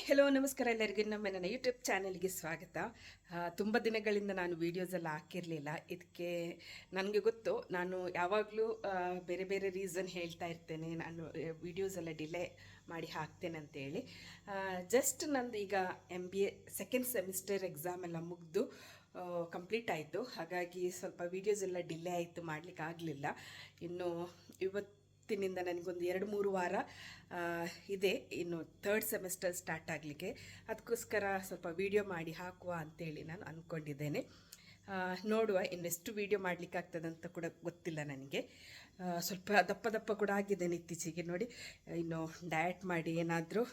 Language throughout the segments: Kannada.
ಹೆಲೋ ನಮಸ್ಕಾರ ಎಲ್ಲರಿಗೂ ನಮ್ಮ ನನ್ನ ಯೂಟ್ಯೂಬ್ ಚಾನೆಲ್ಗೆ ಸ್ವಾಗತ. ತುಂಬ ದಿನಗಳಿಂದ ನಾನು ವೀಡಿಯೋಸ್ ಎಲ್ಲ ಹಾಕಿರಲಿಲ್ಲ. ಇದಕ್ಕೆ ನನಗೆ ಗೊತ್ತು, ನಾನು ಯಾವಾಗಲೂ ಬೇರೆ ಬೇರೆ ರೀಸನ್ ಹೇಳ್ತಾ ಇರ್ತೇನೆ, ನಾನು ವೀಡಿಯೋಸ್ ಎಲ್ಲ ಡಿಲೇ ಮಾಡಿ ಹಾಕ್ತೇನೆ ಅಂತೇಳಿ. ಜಸ್ಟ್ ನಂದು ಈಗ MBA ಸೆಕೆಂಡ್ ಸೆಮಿಸ್ಟರ್ ಎಕ್ಸಾಮ್ ಎಲ್ಲ ಮುಗಿದು ಕಂಪ್ಲೀಟ್ ಆಯಿತು. ಹಾಗಾಗಿ ಸ್ವಲ್ಪ ವೀಡಿಯೋಸ್ ಎಲ್ಲ ಡಿಲೇ ಆಯಿತು, ಮಾಡಲಿಕ್ಕೆ ಆಗಲಿಲ್ಲ. ಇನ್ನು ಇವತ್ತಿನಿಂದ ನನಗೊಂದು 2-3 ವಾರ ಇದೆ, ಇನ್ನು ಥರ್ಡ್ ಸೆಮಿಸ್ಟರ್ ಸ್ಟಾರ್ಟ್ ಆಗಲಿಕ್ಕೆ. ಅದಕ್ಕೋಸ್ಕರ ಸ್ವಲ್ಪ ವೀಡಿಯೋ ಮಾಡಿ ಹಾಕುವ ಅಂತೇಳಿ ನಾನು ಅಂದ್ಕೊಂಡಿದ್ದೇನೆ. ನೋಡುವ ಇನ್ನೆಷ್ಟು ವೀಡಿಯೋ ಮಾಡಲಿಕ್ಕೆ ಆಗ್ತದಂತ ಕೂಡ ಗೊತ್ತಿಲ್ಲ ನನಗೆ. ಸ್ವಲ್ಪ ದಪ್ಪ ಕೂಡ ಆಗಿದ್ದೇನೆ ಇತ್ತೀಚೆಗೆ. ನೋಡಿ, ಇನ್ನು ಡಯಟ್ ಮಾಡಿ ಏನಾದರೂ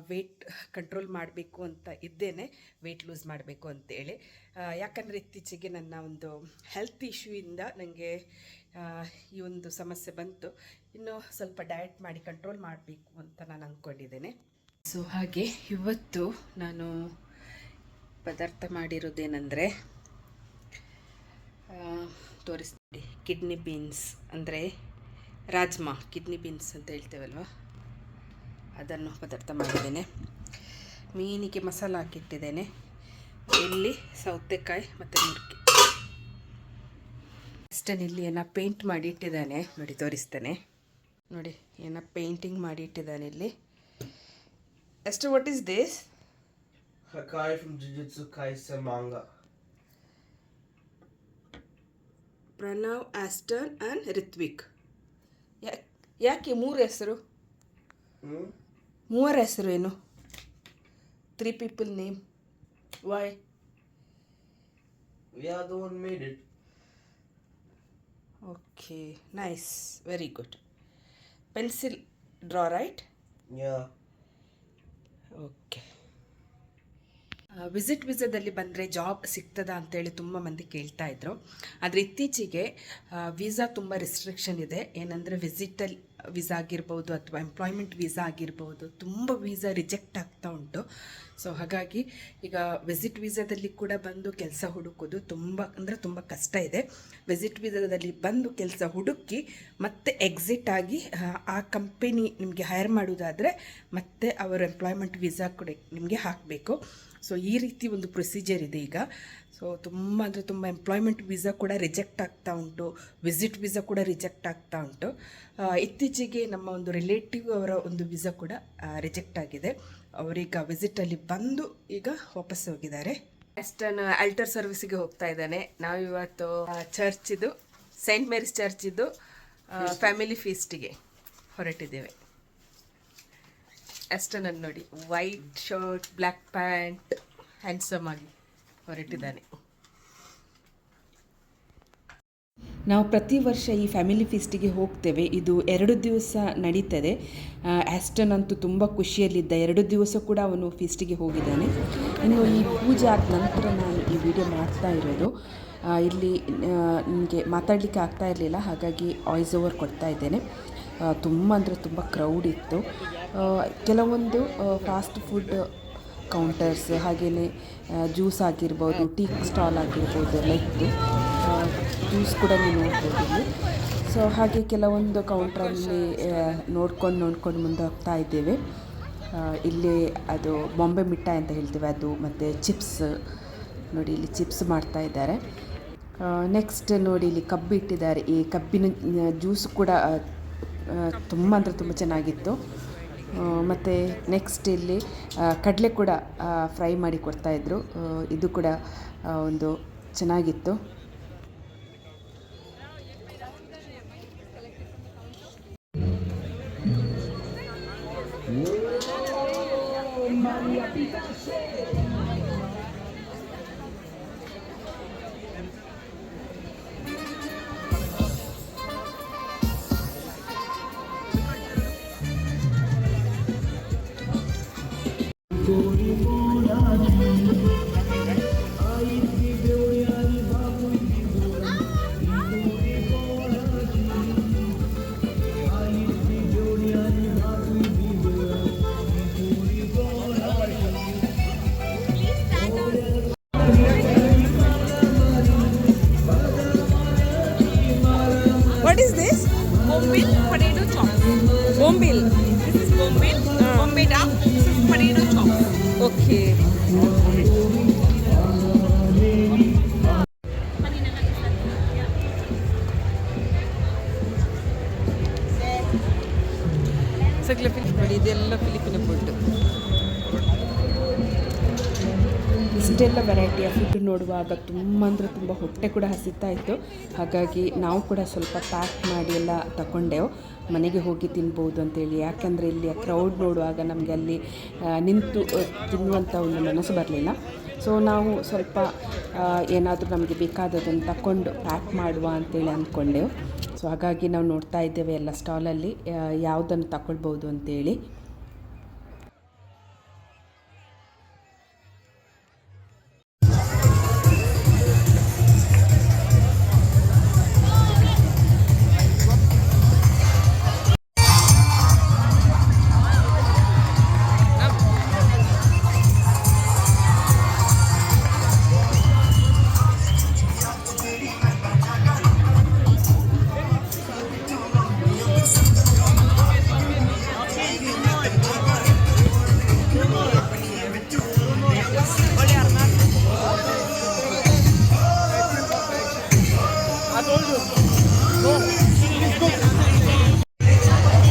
ವೆಯ್ಟ್ ಕಂಟ್ರೋಲ್ ಮಾಡಬೇಕು ಅಂತ ಇದ್ದೇನೆ, ವೆಯ್ಟ್ ಲೂಸ್ ಮಾಡಬೇಕು ಅಂತೇಳಿ. ಯಾಕಂದರೆ ಇತ್ತೀಚೆಗೆ ನನ್ನ ಒಂದು ಹೆಲ್ತ್ ಇಶ್ಯೂಯಿಂದ ನನಗೆ ಈ ಒಂದು ಸಮಸ್ಯೆ ಬಂತು. ಇನ್ನು ಸ್ವಲ್ಪ ಡಯಟ್ ಮಾಡಿ ಕಂಟ್ರೋಲ್ ಮಾಡಬೇಕು ಅಂತ ನಾನು ಅಂದ್ಕೊಂಡಿದ್ದೇನೆ. ಸೊ ಹಾಗೆ ಇವತ್ತು ನಾನು ಪದಾರ್ಥ ಮಾಡಿರೋದೇನೆಂದರೆ ತೋರಿಸ್ತೀನಿ. ಕಿಡ್ನಿ ಬೀನ್ಸ್ ಅಂದರೆ ರಾಜ್ಮಾ, ಕಿಡ್ನಿ ಬೀನ್ಸ್ ಅಂತ ಹೇಳ್ತೇವಲ್ವ, ಅದನ್ನು ಪದಾರ್ಥ ಮಾಡಿದ್ದೇನೆ. ಮೀನಿಗೆ ಮಸಾಲ ಹಾಕಿಟ್ಟಿದ್ದೇನೆ. ಇಲ್ಲಿ ಸೌತೆಕಾಯಿ ಮತ್ತು ಮುರ್ಕಿ. ಅಷ್ಟನ್ನು ಇಲ್ಲಿ ಏನೋ ಪೇಂಟ್ ಮಾಡಿ ಇಟ್ಟಿದ್ದಾನೆ, ನೋಡಿ ತೋರಿಸ್ತೇನೆ. ನೋಡಿ, ಏನೋ ಪೇಂಟಿಂಗ್ ಮಾಡಿ ಇಟ್ಟಿದ್ದಾನೆ ಇಲ್ಲಿ. ಅಷ್ಟು what is this? Hakai from Jujutsu Kaisen manga. Pranav, Aston and Ritvik. ಯಾಕೆ 3 ಹೆಸರು? 3 ಹೆಸರು ಏನು? 3 people name. Why? We are the one made it. Okay, nice, very good. Pencil draw, right? Yeah. Okay. ವಿಸಾದಲ್ಲಿ ಬಂದರೆ ಜಾಬ್ ಸಿಗ್ತದಾ ಅಂತೇಳಿ ತುಂಬ ಮಂದಿ ಕೇಳ್ತಾ ಇದ್ರು. ಆದರೆ ಇತ್ತೀಚೆಗೆ ವೀಸಾ ತುಂಬ ರಿಸ್ಟ್ರಿಕ್ಷನ್ ಇದೆ. ಏನಂದರೆ ವಿಸಿಟಲ್ ವೀಸಾ ಆಗಿರ್ಬೋದು ಅಥವಾ ಎಂಪ್ಲಾಯ್ಮೆಂಟ್ ವೀಸಾ ಆಗಿರ್ಬೋದು, ತುಂಬ ವೀಸಾ ರಿಜೆಕ್ಟ್ ಆಗ್ತಾ ಉಂಟು. ಸೊ ಹಾಗಾಗಿ ಈಗ ವಿಸಿಟ್ ವೀಸಾದಲ್ಲಿ ಕೂಡ ಬಂದು ಕೆಲಸ ಹುಡುಕೋದು ತುಂಬ ಕಷ್ಟ ಇದೆ. ವಿಸಿಟ್ ವೀಸಾದಲ್ಲಿ ಬಂದು ಕೆಲಸ ಹುಡುಕಿ ಮತ್ತೆ ಎಕ್ಸಿಟ್ ಆಗಿ ಆ ಕಂಪನಿ ನಿಮಗೆ ಹೈರ್ ಮಾಡೋದಾದರೆ ಮತ್ತೆ ಅವರ ಎಂಪ್ಲಾಯ್ಮೆಂಟ್ ವೀಸಾ ಕೂಡ ನಿಮಗೆ ಹಾಕಬೇಕು. ಸೊ ಈ ರೀತಿ ಒಂದು ಪ್ರೊಸೀಜರ್ ಇದೆ ಈಗ. ಸೊ ತುಂಬ ಎಂಪ್ಲಾಯ್ಮೆಂಟ್ ವೀಸಾ ಕೂಡ ರಿಜೆಕ್ಟ್ ಆಗ್ತಾ ಉಂಟು, ವಿಸಿಟ್ ವೀಸಾ ಕೂಡ ರಿಜೆಕ್ಟ್ ಆಗ್ತಾ ಉಂಟು. ಇತ್ತೀಚೆಗೆ ನಮ್ಮ ಒಂದು ರಿಲೇಟಿವ್ ಅವರ ಒಂದು ವೀಸಾ ಕೂಡ ರಿಜೆಕ್ಟ್ ಆಗಿದೆ. ಅವರೀಗ ವಿಸಿಟಲ್ಲಿ ಬಂದು ಈಗ ವಾಪಸ್ ಹೋಗಿದ್ದಾರೆ. ವೆಸ್ಟರ್ನ್ ಆಲ್ಟರ್ ಸರ್ವಿಸಿಗೆ ಹೋಗ್ತಾ ಇದ್ದಾನೆ. ನಾವಿವತ್ತು ಚರ್ಚಿದು, ಸೈಂಟ್ ಮೇರಿಸ್ ಚರ್ಚಿದು ಫ್ಯಾಮಿಲಿ ಫೀಸ್ಟಿಗೆ ಹೊರಟಿದ್ದೇವೆ. ಅಷ್ಟನ್ನು ನೋಡಿ, white shirt, black pant, handsome ಆಗಿ ಹೊರಟಿದ್ದಾನೆ. ನಾವು ಪ್ರತಿ ವರ್ಷ ಈ ಫ್ಯಾಮಿಲಿ ಫೀಸ್ಟಿಗೆ ಹೋಗ್ತೇವೆ. ಇದು 2 ದಿವಸ ನಡೀತದೆ. ಆಸ್ಟನ್ ಅಂತೂ ತುಂಬ ಖುಷಿಯಲ್ಲಿದ್ದ. 2 ದಿವಸ ಕೂಡ ಅವನು ಫೀಸ್ಟಿಗೆ ಹೋಗಿದ್ದಾನೆ. ಇನ್ನು ಈ ಪೂಜೆ ಆದ ನಂತರ ನಾನು ಈ ವಿಡಿಯೋ ಮಾಡ್ತಾ ಇರೋದು. ಇಲ್ಲಿ ನನಗೆ ಮಾತಾಡಲಿಕ್ಕೆ ಆಗ್ತಾ ಇರಲಿಲ್ಲ, ಹಾಗಾಗಿ ವಾಯ್ಸ್ ಓವರ್ ಕೊಡ್ತಾ ಇದ್ದೇನೆ. ತುಂಬ ಕ್ರೌಡ್ ಇತ್ತು. ಕೆಲವೊಂದು ಫಾಸ್ಟ್ ಫುಡ್ ಕೌಂಟರ್ಸ್, ಹಾಗೆಯೇ ಜ್ಯೂಸ್ ಆಗಿರ್ಬೋದು, ಟೀ ಸ್ಟಾಲ್ ಆಗಿರ್ಬೋದು ಎಲ್ಲ ಇತ್ತು. ಜ್ಯೂಸ್ ಕೂಡ ನೀವು ನೋಡ್ಬೋದು ಇಲ್ಲಿ. ಸೊ ಹಾಗೆ ಕೆಲವೊಂದು ಕೌಂಟ್ರಲ್ಲಿ ನೋಡ್ಕೊಂಡು ಮುಂದೆ ಹೋಗ್ತಾ ಇದ್ದೇವೆ. ಇಲ್ಲಿ ಅದು ಬಾಂಬೆ ಮಿಠಾಯಿ ಅಂತ ಹೇಳ್ತೇವೆ ಅದು, ಮತ್ತು ಚಿಪ್ಸ್ ನೋಡಿ, ಇಲ್ಲಿ ಚಿಪ್ಸ್ ಮಾಡ್ತಾ ಇದ್ದಾರೆ. ನೆಕ್ಸ್ಟ್ ನೋಡಿ, ಇಲ್ಲಿ ಕಬ್ಬು ಇಟ್ಟಿದ್ದಾರೆ. ಈ ಕಬ್ಬಿನ ಜ್ಯೂಸ್ ಕೂಡ ತುಂಬ ಚೆನ್ನಾಗಿತ್ತು. ಮತ್ತು ನೆಕ್ಸ್ಟ್ ಇಲ್ಲಿ ಕಡಲೆ ಕೂಡ ಫ್ರೈ ಮಾಡಿ ಕೊಡ್ತಾಯಿದ್ರು. ಇದು ಕೂಡ ಒಂದು ಚೆನ್ನಾಗಿತ್ತು. potato chops. Bombil. This is bombay. Bombay duck. This is potato chops. Okay. ಸಗಲ ನೋಡಿ ಇದೆಲ್ಲ ಫಿಲಿಪಿನ ಫುಡ್. ಇಷ್ಟೆಲ್ಲ ವೆರೈಟಿಯ ಫುಡ್ ನೋಡುವಾಗ ತುಂಬ ಅಂದರೆ ತುಂಬ ಹೊಟ್ಟೆ ಕೂಡ ಹಸಿತಾ ಇತ್ತು. ಹಾಗಾಗಿ ನಾವು ಕೂಡ ಸ್ವಲ್ಪ ಪ್ಯಾಕ್ ಮಾಡಿ ಎಲ್ಲ ತಗೊಂಡೆವು, ಮನೆಗೆ ಹೋಗಿ ತಿನ್ಬೋದು ಅಂತೇಳಿ. ಯಾಕೆಂದರೆ ಇಲ್ಲಿ ಕ್ರೌಡ್ ನೋಡುವಾಗ ನಮಗೆ ಅಲ್ಲಿ ನಿಂತು ತಿನ್ನುವಂಥ ಒಂದು ಮನಸ್ಸು ಬರಲಿಲ್ಲ. ಸೊ ನಾವು ಸ್ವಲ್ಪ ಏನಾದರೂ ನಮಗೆ ಬೇಕಾದದನ್ನು ತಗೊಂಡು ಪ್ಯಾಕ್ ಮಾಡುವ ಅಂತೇಳಿ ಅಂದ್ಕೊಂಡೆವು. ಸೊ ಹಾಗಾಗಿ ನಾವು ನೋಡ್ತಾ ಇದ್ದೇವೆ ಎಲ್ಲ ಸ್ಟಾಲಲ್ಲಿ ಯಾವುದನ್ನು ತಗೊಳ್ಬೋದು ಅಂತೇಳಿ.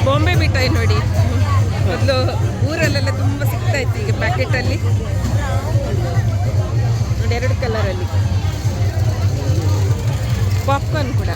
ಬಾಂಬೆ ಮಿಠಾಯಿ ನೋಡಿ, ಮೊದಲು ಊರಲ್ಲೆಲ್ಲ ತುಂಬ ಸಿಗ್ತಾ ಇತ್ತು, ಈಗ ಪ್ಯಾಕೆಟಲ್ಲಿ ನೋಡಿ 2 ಕಲರಲ್ಲಿ. ಪಾಪ್ಕಾರ್ನ್ ಕೂಡ